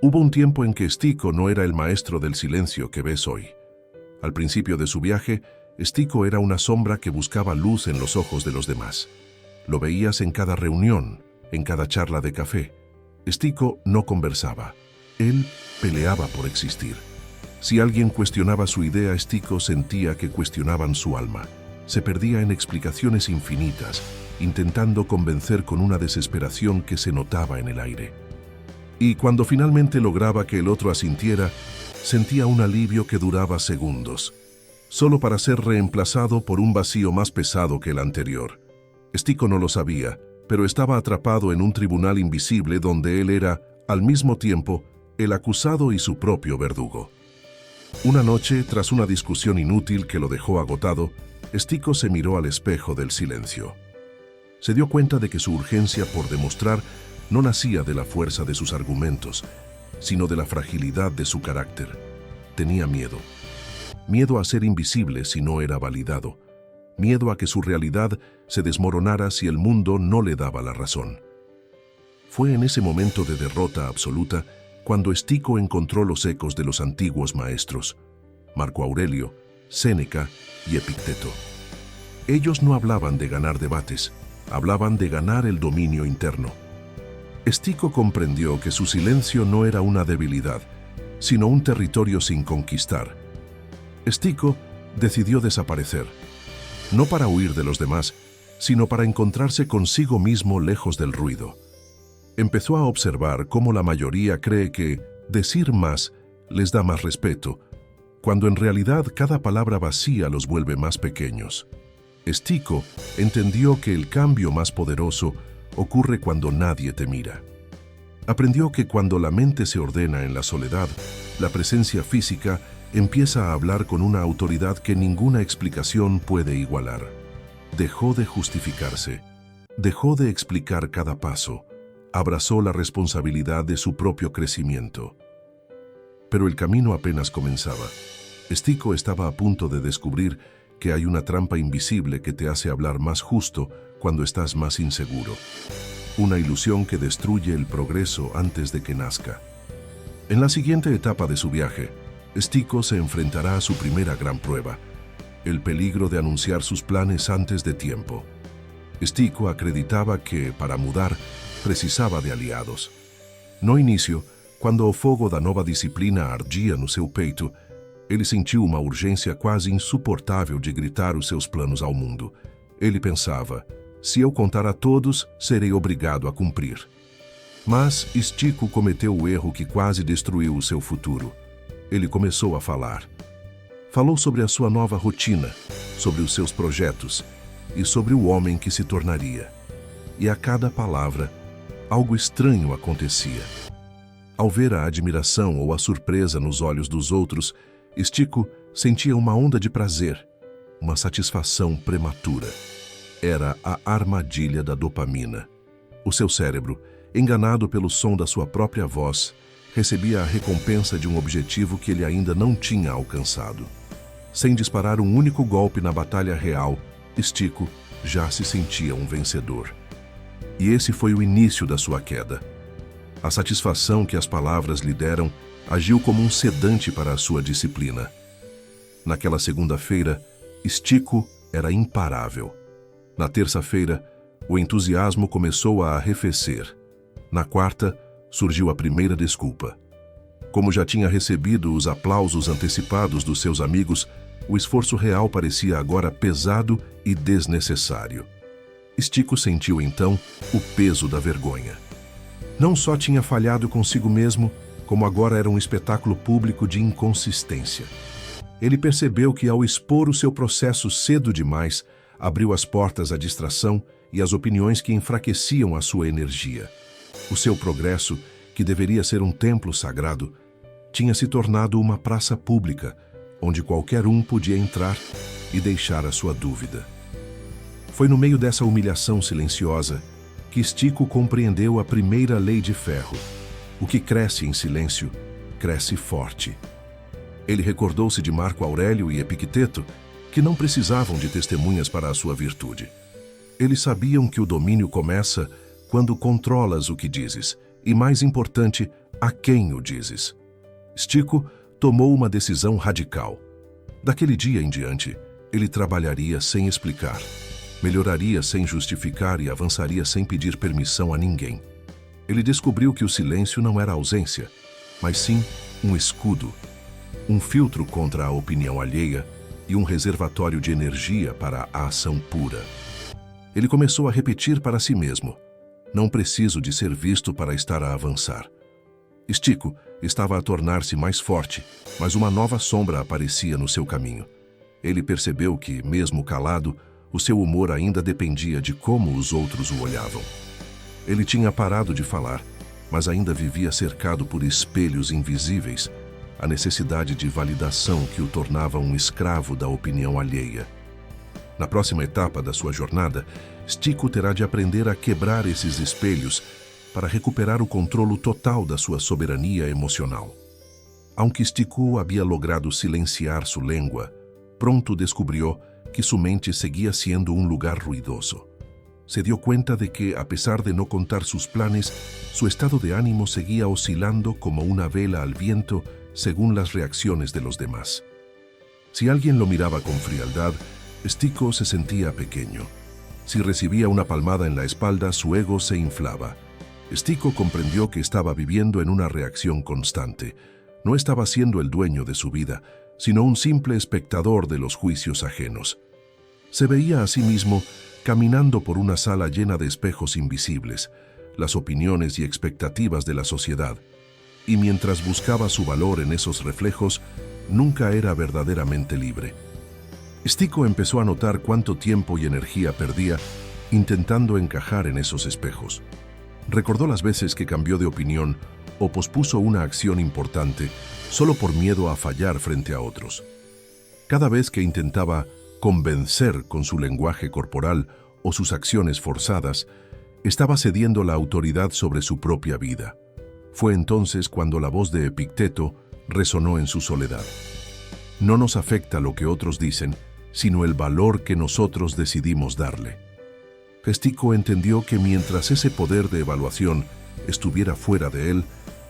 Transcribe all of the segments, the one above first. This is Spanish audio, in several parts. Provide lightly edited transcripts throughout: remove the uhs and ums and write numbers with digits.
Hubo un tiempo en que Estico no era el maestro del silencio que ves hoy. Al principio de su viaje, Estico era una sombra que buscaba luz en los ojos de los demás. Lo veías en cada reunión, en cada charla de café. Estico no conversaba. Él peleaba por existir. Si alguien cuestionaba su idea, Estico sentía que cuestionaban su alma. Se perdía en explicaciones infinitas, intentando convencer con una desesperación que se notaba en el aire. Y cuando finalmente lograba que el otro asintiera, sentía un alivio que duraba segundos, solo para ser reemplazado por un vacío más pesado que el anterior. Estico no lo sabía, pero estaba atrapado en un tribunal invisible donde él era, al mismo tiempo, el acusado y su propio verdugo. Una noche, tras una discusión inútil que lo dejó agotado, Estico se miró al espejo del silencio. Se dio cuenta de que su urgencia por demostrar no nacía de la fuerza de sus argumentos, sino de la fragilidad de su carácter. Tenía miedo. Miedo a ser invisible si no era validado. Miedo a que su realidad se desmoronara si el mundo no le daba la razón. Fue en ese momento de derrota absoluta cuando Estico encontró los ecos de los antiguos maestros, Marco Aurelio, Séneca y Epicteto. Ellos no hablaban de ganar debates, hablaban de ganar el dominio interno. Estico comprendió que su silencio no era una debilidad, sino un territorio sin conquistar. Estico decidió desaparecer, no para huir de los demás, sino para encontrarse consigo mismo lejos del ruido. Empezó a observar cómo la mayoría cree que decir más les da más respeto, cuando en realidad cada palabra vacía los vuelve más pequeños. Estico entendió que el cambio más poderoso ocurre cuando nadie te mira. Aprendió que cuando la mente se ordena en la soledad, la presencia física empieza a hablar con una autoridad que ninguna explicación puede igualar. Dejó de justificarse, dejó de explicar cada paso, abrazó la responsabilidad de su propio crecimiento. Pero el camino apenas comenzaba. Estico estaba a punto de descubrir que hay una trampa invisible que te hace hablar más justo cuando estás más inseguro. Una ilusión que destruye el progreso antes de que nazca. En la siguiente etapa de su viaje, Estico se enfrentará a su primera gran prueba, el peligro de anunciar sus planes antes de tiempo. Estico acreditaba que, para mudar, precisava de aliados. No início, quando o fogo da nova disciplina ardia no seu peito, ele sentiu uma urgência quase insuportável de gritar os seus planos ao mundo. Ele pensava, se eu contar a todos, serei obrigado a cumprir. Mas Estico cometeu o erro que quase destruiu o seu futuro. Ele começou a falar. Falou sobre a sua nova rotina, sobre os seus projetos e sobre o homem que se tornaria. E a cada palavra, algo estranho acontecia. Ao ver a admiração ou a surpresa nos olhos dos outros, Estico sentia uma onda de prazer, uma satisfação prematura. Era a armadilha da dopamina. O seu cérebro, enganado pelo som da sua própria voz, recebia a recompensa de um objetivo que ele ainda não tinha alcançado. Sem disparar um único golpe na batalha real, Estico já se sentia um vencedor. E esse foi o início da sua queda. A satisfação que as palavras lhe deram agiu como um sedante para a sua disciplina. Naquela segunda-feira, Estico era imparável. Na terça-feira, o entusiasmo começou a arrefecer. Na quarta, surgiu a primeira desculpa. Como já tinha recebido os aplausos antecipados dos seus amigos, o esforço real parecia agora pesado e desnecessário. Estico sentiu então o peso da vergonha. Não só tinha falhado consigo mesmo, como agora era um espetáculo público de inconsistência. Ele percebeu que ao expor o seu processo cedo demais, abriu as portas à distração e às opiniões que enfraqueciam a sua energia. O seu progresso, que deveria ser um templo sagrado, tinha se tornado uma praça pública, onde qualquer um podia entrar e deixar a sua dúvida. Foi no meio dessa humilhação silenciosa que Estico compreendeu a primeira lei de ferro. O que cresce em silêncio, cresce forte. Ele recordou-se de Marco Aurélio e Epicteto, que não precisavam de testemunhas para a sua virtude. Eles sabiam que o domínio começa quando controlas o que dizes, e mais importante, A quem o dizes? Stico tomou uma decisão radical. Daquele dia em diante, ele trabalharia sem explicar, melhoraria sem justificar e avançaria sem pedir permissão a ninguém. Ele descobriu que o silêncio não era ausência, mas sim um escudo, um filtro contra a opinião alheia e um reservatório de energia para a ação pura. Ele começou a repetir para si mesmo: não preciso de ser visto para estar a avançar. Stico estava a tornar-se mais forte, mas uma nova sombra aparecia no seu caminho. Ele percebeu que, mesmo calado, o seu humor ainda dependia de como os outros o olhavam. Ele tinha parado de falar, mas ainda vivia cercado por espelhos invisíveis, a necessidade de validação que o tornava um escravo da opinião alheia. Na próxima etapa da sua jornada, Stico terá de aprender a quebrar esses espelhos para recuperar o controle total da sua soberania emocional. Aunque Stico havia logrado silenciar sua língua, pronto descubriu que sua mente seguia sendo um lugar ruidoso. Se dio cuenta de que, a pesar de no contar sus planes, su estado de ánimo seguía oscilando como una vela al viento según las reacciones de los demás. Si alguien lo miraba con frialdad, Stico se sentía pequeño. Si recibía una palmada en la espalda, su ego se inflaba. Stico comprendió que estaba viviendo en una reacción constante. No estaba siendo el dueño de su vida, sino un simple espectador de los juicios ajenos. Se veía a sí mismo caminando por una sala llena de espejos invisibles, las opiniones y expectativas de la sociedad, y mientras buscaba su valor en esos reflejos, nunca era verdaderamente libre. Stico empezó a notar cuánto tiempo y energía perdía intentando encajar en esos espejos. Recordó las veces que cambió de opinión o pospuso una acción importante solo por miedo a fallar frente a otros. Cada vez que intentaba convencer con su lenguaje corporal o sus acciones forzadas, estaba cediendo la autoridad sobre su propia vida. Fue entonces cuando la voz de Epicteto resonó en su soledad. No nos afecta lo que otros dicen, sino el valor que nosotros decidimos darle. Stico entendió que mientras ese poder de evaluación estuviera fuera de él,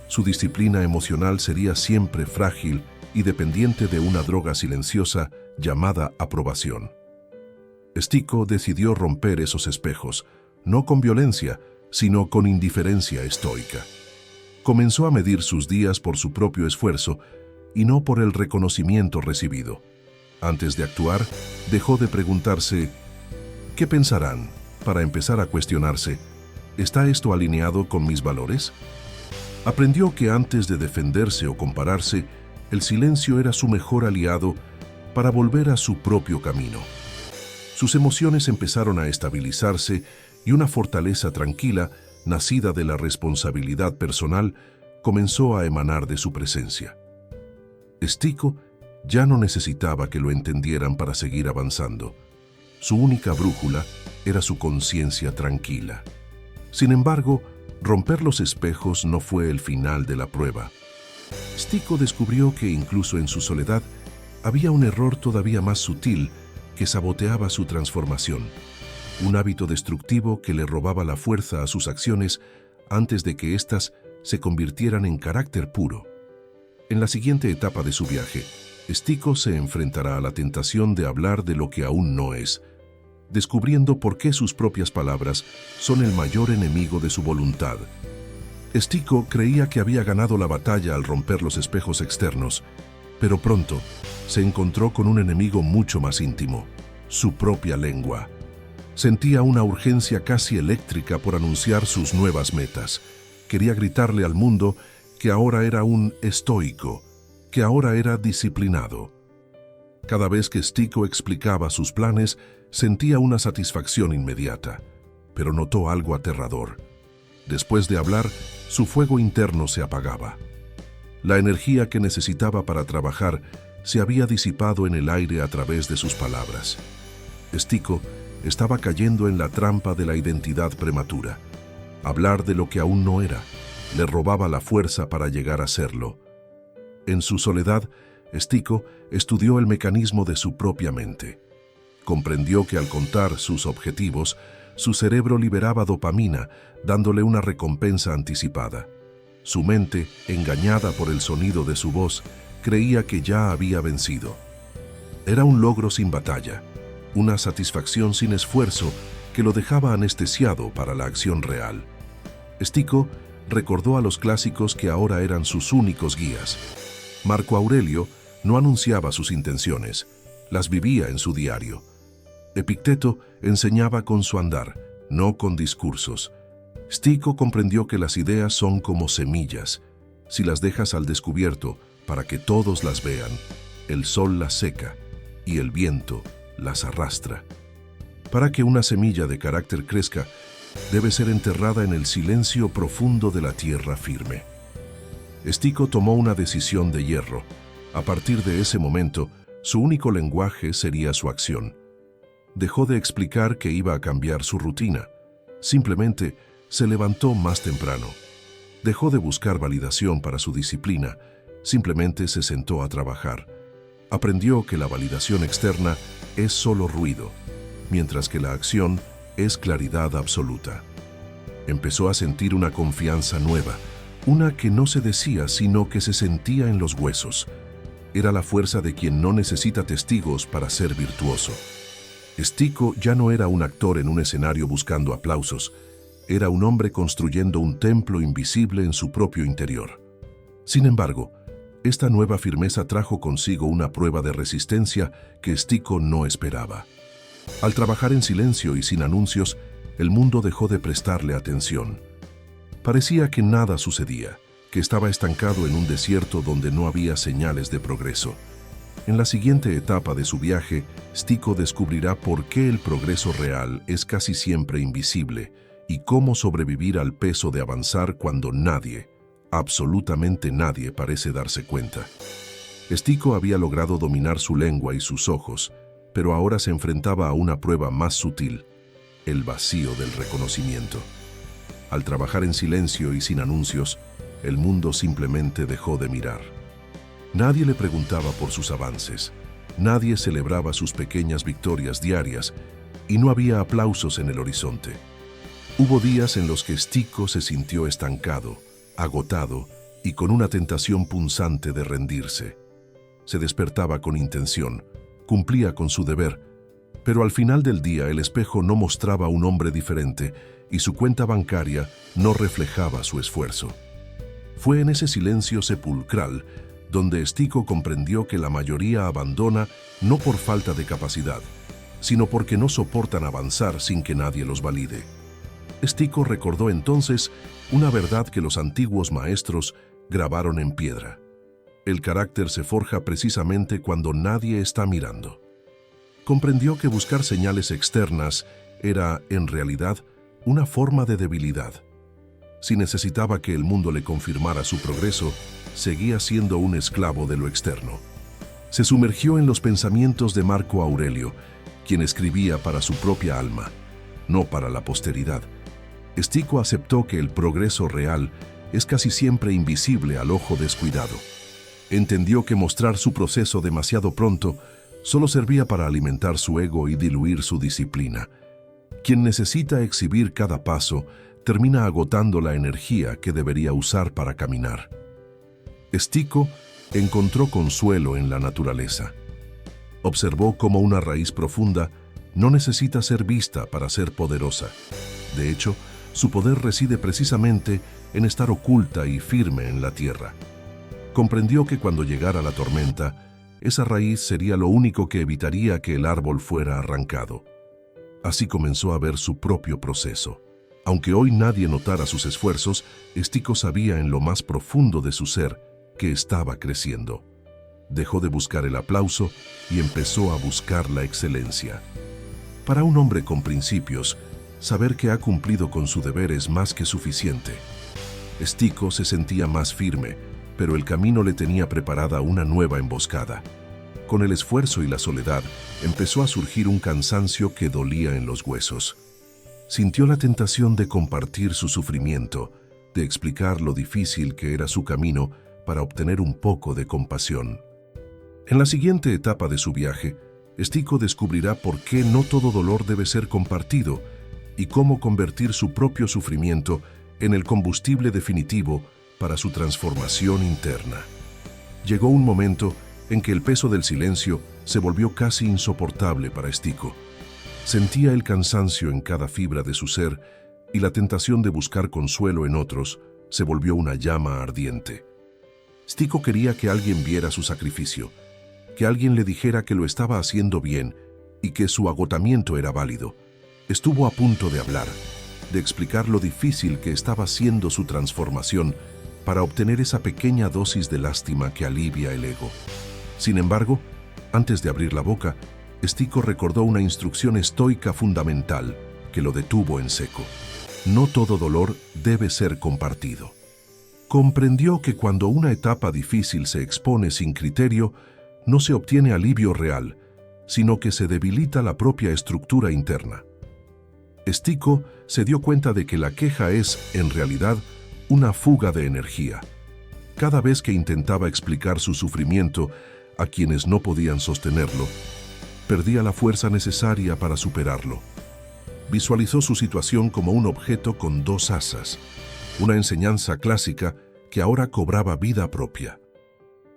su disciplina emocional sería siempre frágil y dependiente de una droga silenciosa llamada aprobación. Stico decidió romper esos espejos, no con violencia, sino con indiferencia estoica. Comenzó a medir sus días por su propio esfuerzo y no por el reconocimiento recibido. Antes de actuar, dejó de preguntarse ¿qué pensarán?, para empezar a cuestionarse ¿está esto alineado con mis valores? Aprendió que antes de defenderse o compararse, el silencio era su mejor aliado para volver a su propio camino. Sus emociones empezaron a estabilizarse y una fortaleza tranquila, nacida de la responsabilidad personal, comenzó a emanar de su presencia. Stico ya no necesitaba que lo entendieran para seguir avanzando. Su única brújula era su conciencia tranquila. Sin embargo, romper los espejos no fue el final de la prueba. Stico descubrió que incluso en su soledad había un error todavía más sutil que saboteaba su transformación, un hábito destructivo que le robaba la fuerza a sus acciones antes de que éstas se convirtieran en carácter puro. En la siguiente etapa de su viaje, Stico se enfrentará a la tentación de hablar de lo que aún no es, descubriendo por qué sus propias palabras son el mayor enemigo de su voluntad. Stico creía que había ganado la batalla al romper los espejos externos, pero pronto se encontró con un enemigo mucho más íntimo, su propia lengua. Sentía una urgencia casi eléctrica por anunciar sus nuevas metas. Quería gritarle al mundo que ahora era un estoico, que ahora era disciplinado. Cada vez que Stico explicaba sus planes, sentía una satisfacción inmediata, pero notó algo aterrador. Después de hablar, su fuego interno se apagaba. La energía que necesitaba para trabajar se había disipado en el aire a través de sus palabras. Stico estaba cayendo en la trampa de la identidad prematura. Hablar de lo que aún no era le robaba la fuerza para llegar a serlo. En su soledad, Stico estudió el mecanismo de su propia mente. Comprendió que al contar sus objetivos, su cerebro liberaba dopamina, dándole una recompensa anticipada. Su mente, engañada por el sonido de su voz, creía que ya había vencido. Era un logro sin batalla, una satisfacción sin esfuerzo que lo dejaba anestesiado para la acción real. Stico recordó a los clásicos que ahora eran sus únicos guías. Marco Aurelio no anunciaba sus intenciones, las vivía en su diario. Epicteto enseñaba con su andar, no con discursos. Stico comprendió que las ideas son como semillas. Si las dejas al descubierto para que todos las vean, el sol las seca y el viento las arrastra. Para que una semilla de carácter crezca, debe ser enterrada en el silencio profundo de la tierra firme. Stico tomó una decisión de hierro. A partir de ese momento, su único lenguaje sería su acción. Dejó de explicar que iba a cambiar su rutina. Simplemente se levantó más temprano. Dejó de buscar validación para su disciplina. Simplemente se sentó a trabajar. Aprendió que la validación externa es solo ruido, mientras que la acción es claridad absoluta. Empezó a sentir una confianza nueva, una que no se decía sino que se sentía en los huesos. Era la fuerza de quien no necesita testigos para ser virtuoso. Stico ya no era un actor en un escenario buscando aplausos, era un hombre construyendo un templo invisible en su propio interior. Sin embargo, esta nueva firmeza trajo consigo una prueba de resistencia que Stico no esperaba. Al trabajar en silencio y sin anuncios, el mundo dejó de prestarle atención. Parecía que nada sucedía, que estaba estancado en un desierto donde no había señales de progreso. En la siguiente etapa de su viaje, Stico descubrirá por qué el progreso real es casi siempre invisible y cómo sobrevivir al peso de avanzar cuando nadie, absolutamente nadie, parece darse cuenta. Stico había logrado dominar su lengua y sus ojos, pero ahora se enfrentaba a una prueba más sutil, el vacío del reconocimiento. Al trabajar en silencio y sin anuncios, el mundo simplemente dejó de mirar. Nadie le preguntaba por sus avances, nadie celebraba sus pequeñas victorias diarias y no había aplausos en el horizonte. Hubo días en los que Stico se sintió estancado, agotado y con una tentación punzante de rendirse. Se despertaba con intención, cumplía con su deber, pero al final del día el espejo no mostraba un hombre diferente y su cuenta bancaria no reflejaba su esfuerzo. Fue en ese silencio sepulcral donde Stico comprendió que la mayoría abandona no por falta de capacidad, sino porque no soportan avanzar sin que nadie los valide. Stico recordó entonces una verdad que los antiguos maestros grabaron en piedra. El carácter se forja precisamente cuando nadie está mirando. Comprendió que buscar señales externas era, en realidad, una forma de debilidad. Si necesitaba que el mundo le confirmara su progreso, seguía siendo un esclavo de lo externo. Se sumergió en los pensamientos de Marco Aurelio, quien escribía para su propia alma, no para la posteridad. Stico aceptó que el progreso real es casi siempre invisible al ojo descuidado. Entendió que mostrar su proceso demasiado pronto solo servía para alimentar su ego y diluir su disciplina. Quien necesita exhibir cada paso termina agotando la energía que debería usar para caminar. Stico encontró consuelo en la naturaleza. Observó cómo una raíz profunda no necesita ser vista para ser poderosa. De hecho, su poder reside precisamente en estar oculta y firme en la tierra. Comprendió que cuando llegara la tormenta, esa raíz sería lo único que evitaría que el árbol fuera arrancado. Así comenzó a ver su propio proceso. Aunque hoy nadie notara sus esfuerzos, Stico sabía en lo más profundo de su ser que estaba creciendo. Dejó de buscar el aplauso y empezó a buscar la excelencia. Para un hombre con principios, saber que ha cumplido con su deber es más que suficiente. Stico se sentía más firme, pero el camino le tenía preparada una nueva emboscada. Con el esfuerzo y la soledad, empezó a surgir un cansancio que dolía en los huesos. Sintió la tentación de compartir su sufrimiento, de explicar lo difícil que era su camino para obtener un poco de compasión. En la siguiente etapa de su viaje, Stico descubrirá por qué no todo dolor debe ser compartido y cómo convertir su propio sufrimiento en el combustible definitivo para su transformación interna. Llegó un momento en que el peso del silencio se volvió casi insoportable para Stico. Sentía el cansancio en cada fibra de su ser y la tentación de buscar consuelo en otros se volvió una llama ardiente. Stico quería que alguien viera su sacrificio, que alguien le dijera que lo estaba haciendo bien y que su agotamiento era válido. Estuvo a punto de hablar, de explicar lo difícil que estaba siendo su transformación para obtener esa pequeña dosis de lástima que alivia el ego. Sin embargo, antes de abrir la boca, Stico recordó una instrucción estoica fundamental que lo detuvo en seco. No todo dolor debe ser compartido. Comprendió que cuando una etapa difícil se expone sin criterio, no se obtiene alivio real, sino que se debilita la propia estructura interna. Stico se dio cuenta de que la queja es, en realidad, una fuga de energía. Cada vez que intentaba explicar su sufrimiento a quienes no podían sostenerlo, perdía la fuerza necesaria para superarlo. Visualizó su situación como un objeto con dos asas, una enseñanza clásica que ahora cobraba vida propia.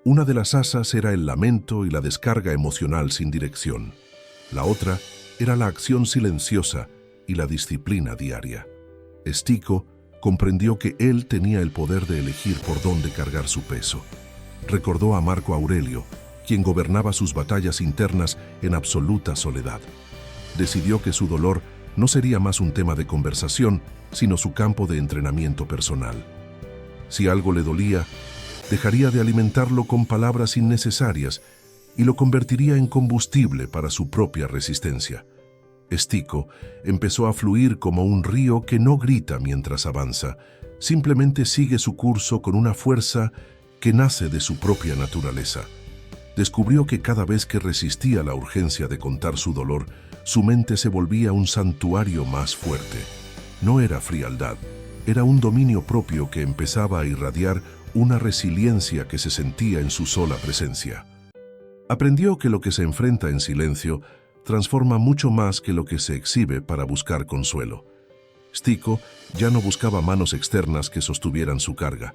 Una de las asas era el lamento y la descarga emocional sin dirección. La otra era la acción silenciosa y la disciplina diaria. Stico comprendió que él tenía el poder de elegir por dónde cargar su peso. Recordó a Marco Aurelio, quien gobernaba sus batallas internas en absoluta soledad. Decidió que su dolor no sería más un tema de conversación, sino su campo de entrenamiento personal. Si algo le dolía, dejaría de alimentarlo con palabras innecesarias y lo convertiría en combustible para su propia resistencia. Stico empezó a fluir como un río que no grita mientras avanza, simplemente sigue su curso con una fuerza que nace de su propia naturaleza. Descubrió que cada vez que resistía la urgencia de contar su dolor, su mente se volvía un santuario más fuerte. No era frialdad, era un dominio propio que empezaba a irradiar una resiliencia que se sentía en su sola presencia. Aprendió que lo que se enfrenta en silencio transforma mucho más que lo que se exhibe para buscar consuelo. Stico ya no buscaba manos externas que sostuvieran su carga.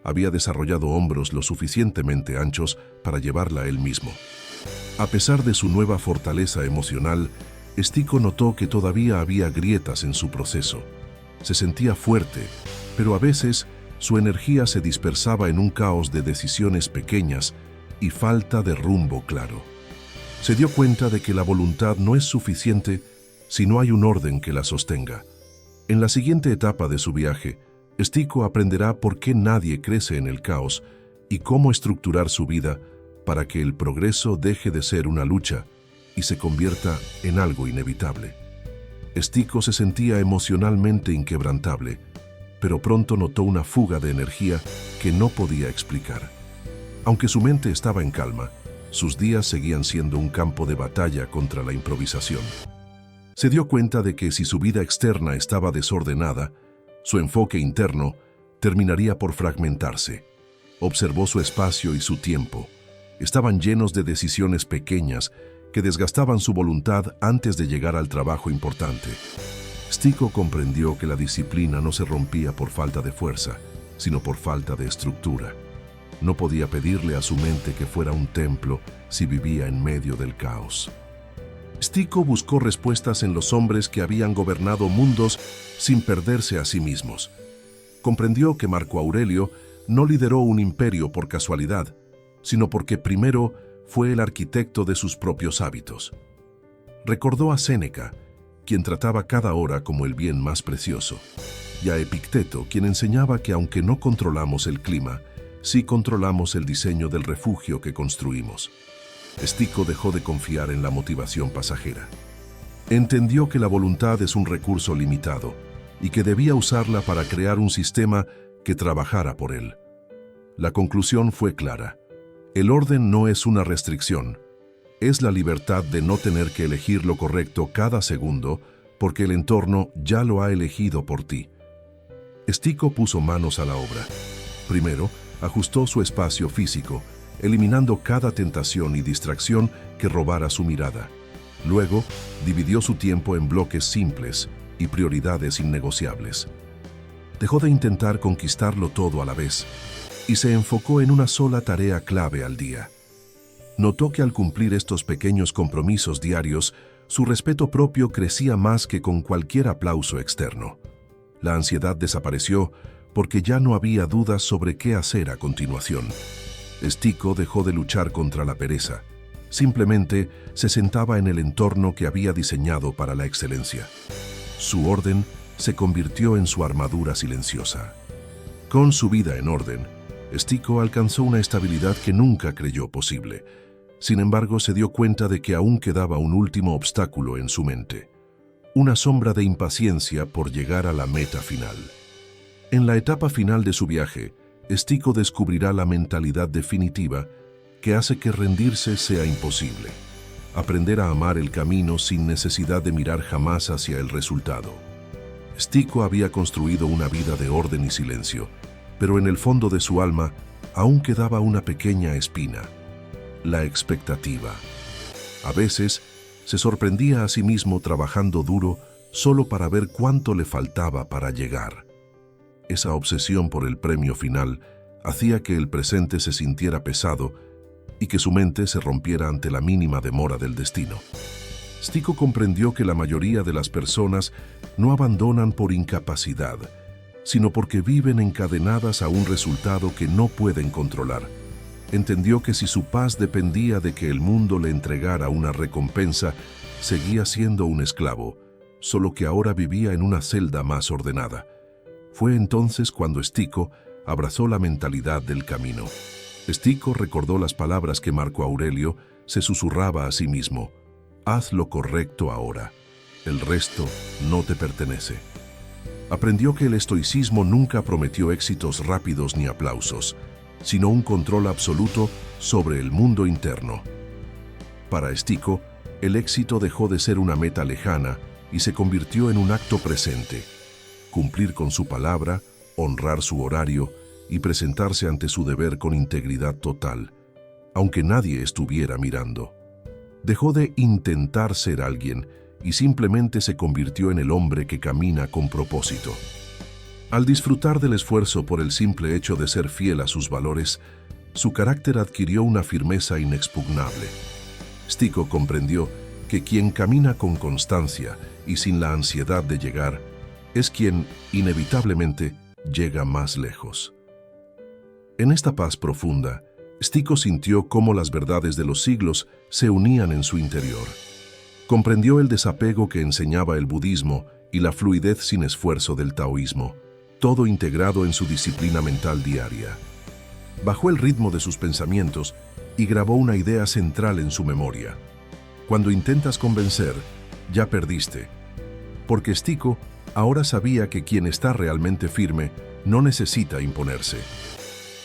Había desarrollado hombros lo suficientemente anchos para llevarla él mismo. A pesar de su nueva fortaleza emocional, Stico notó que todavía había grietas en su proceso. Se sentía fuerte, pero a veces su energía se dispersaba en un caos de decisiones pequeñas y falta de rumbo claro. Se dio cuenta de que la voluntad no es suficiente si no hay un orden que la sostenga. En la siguiente etapa de su viaje, Stico aprenderá por qué nadie crece en el caos y cómo estructurar su vida para que el progreso deje de ser una lucha y se convierta en algo inevitable. Stico se sentía emocionalmente inquebrantable, pero pronto notó una fuga de energía que no podía explicar. Aunque su mente estaba en calma, sus días seguían siendo un campo de batalla contra la improvisación. Se dio cuenta de que si su vida externa estaba desordenada, su enfoque interno terminaría por fragmentarse. Observó su espacio y su tiempo. Estaban llenos de decisiones pequeñas que desgastaban su voluntad antes de llegar al trabajo importante. Stico comprendió que la disciplina no se rompía por falta de fuerza, sino por falta de estructura. No podía pedirle a su mente que fuera un templo si vivía en medio del caos. Stico buscó respuestas en los hombres que habían gobernado mundos sin perderse a sí mismos. Comprendió que Marco Aurelio no lideró un imperio por casualidad, sino porque primero fue el arquitecto de sus propios hábitos. Recordó a Séneca, quien trataba cada hora como el bien más precioso, y a Epicteto, quien enseñaba que aunque no controlamos el clima, sí controlamos el diseño del refugio que construimos. Stico dejó de confiar en la motivación pasajera. Entendió que la voluntad es un recurso limitado y que debía usarla para crear un sistema que trabajara por él. La conclusión fue clara. El orden no es una restricción, es la libertad de no tener que elegir lo correcto cada segundo porque el entorno ya lo ha elegido por ti. Stico puso manos a la obra. Primero, ajustó su espacio físico, eliminando cada tentación y distracción que robara su mirada. Luego, dividió su tiempo en bloques simples y prioridades innegociables. Dejó de intentar conquistarlo todo a la vez y se enfocó en una sola tarea clave al día. Notó que al cumplir estos pequeños compromisos diarios, su respeto propio crecía más que con cualquier aplauso externo. La ansiedad desapareció porque ya no había dudas sobre qué hacer a continuación. Stico dejó de luchar contra la pereza. Simplemente se sentaba en el entorno que había diseñado para la excelencia. Su orden se convirtió en su armadura silenciosa. Con su vida en orden, Stico alcanzó una estabilidad que nunca creyó posible. Sin embargo, se dio cuenta de que aún quedaba un último obstáculo en su mente. Una sombra de impaciencia por llegar a la meta final. En la etapa final de su viaje, Stico descubrirá la mentalidad definitiva que hace que rendirse sea imposible. Aprender a amar el camino sin necesidad de mirar jamás hacia el resultado. Stico había construido una vida de orden y silencio, pero en el fondo de su alma aún quedaba una pequeña espina: la expectativa. A veces se sorprendía a sí mismo trabajando duro solo para ver cuánto le faltaba para llegar. Esa obsesión por el premio final hacía que el presente se sintiera pesado y que su mente se rompiera ante la mínima demora del destino. Stico comprendió que la mayoría de las personas no abandonan por incapacidad, sino porque viven encadenadas a un resultado que no pueden controlar. Entendió que si su paz dependía de que el mundo le entregara una recompensa, seguía siendo un esclavo, solo que ahora vivía en una celda más ordenada. Fue entonces cuando Stico abrazó la mentalidad del camino. Stico recordó las palabras que Marco Aurelio se susurraba a sí mismo: haz lo correcto ahora, el resto no te pertenece. Aprendió que el estoicismo nunca prometió éxitos rápidos ni aplausos, sino un control absoluto sobre el mundo interno. Para Stico, el éxito dejó de ser una meta lejana y se convirtió en un acto presente: cumplir con su palabra, honrar su horario y presentarse ante su deber con integridad total, aunque nadie estuviera mirando. Dejó de intentar ser alguien y simplemente se convirtió en el hombre que camina con propósito. Al disfrutar del esfuerzo por el simple hecho de ser fiel a sus valores, su carácter adquirió una firmeza inexpugnable. Stico comprendió que quien camina con constancia y sin la ansiedad de llegar es quien, inevitablemente, llega más lejos. En esta paz profunda, Stico sintió cómo las verdades de los siglos se unían en su interior. Comprendió el desapego que enseñaba el budismo y la fluidez sin esfuerzo del taoísmo, todo integrado en su disciplina mental diaria. Bajó el ritmo de sus pensamientos y grabó una idea central en su memoria: cuando intentas convencer, ya perdiste. Porque Stico ahora sabía que quien está realmente firme no necesita imponerse.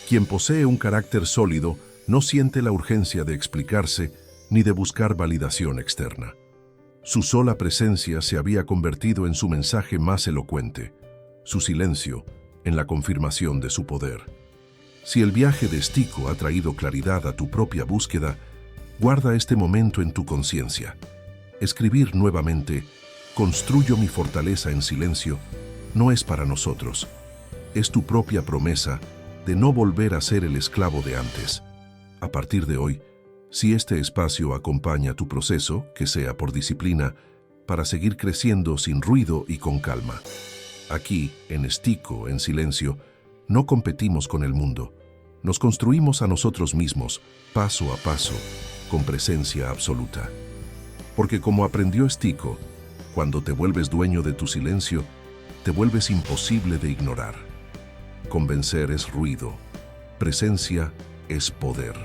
Quien posee un carácter sólido no siente la urgencia de explicarse ni de buscar validación externa. Su sola presencia se había convertido en su mensaje más elocuente, su silencio en la confirmación de su poder. Si el viaje de Stico ha traído claridad a tu propia búsqueda, guarda este momento en tu conciencia. Escribir nuevamente: construyo mi fortaleza en silencio, no es para nosotros. Es tu propia promesa de no volver a ser el esclavo de antes. A partir de hoy, si este espacio acompaña tu proceso, que sea por disciplina, para seguir creciendo sin ruido y con calma. Aquí, en Stico, en silencio, no competimos con el mundo. Nos construimos a nosotros mismos, paso a paso, con presencia absoluta. Porque como aprendió Stico, cuando te vuelves dueño de tu silencio, te vuelves imposible de ignorar. Convencer es ruido, presencia es poder.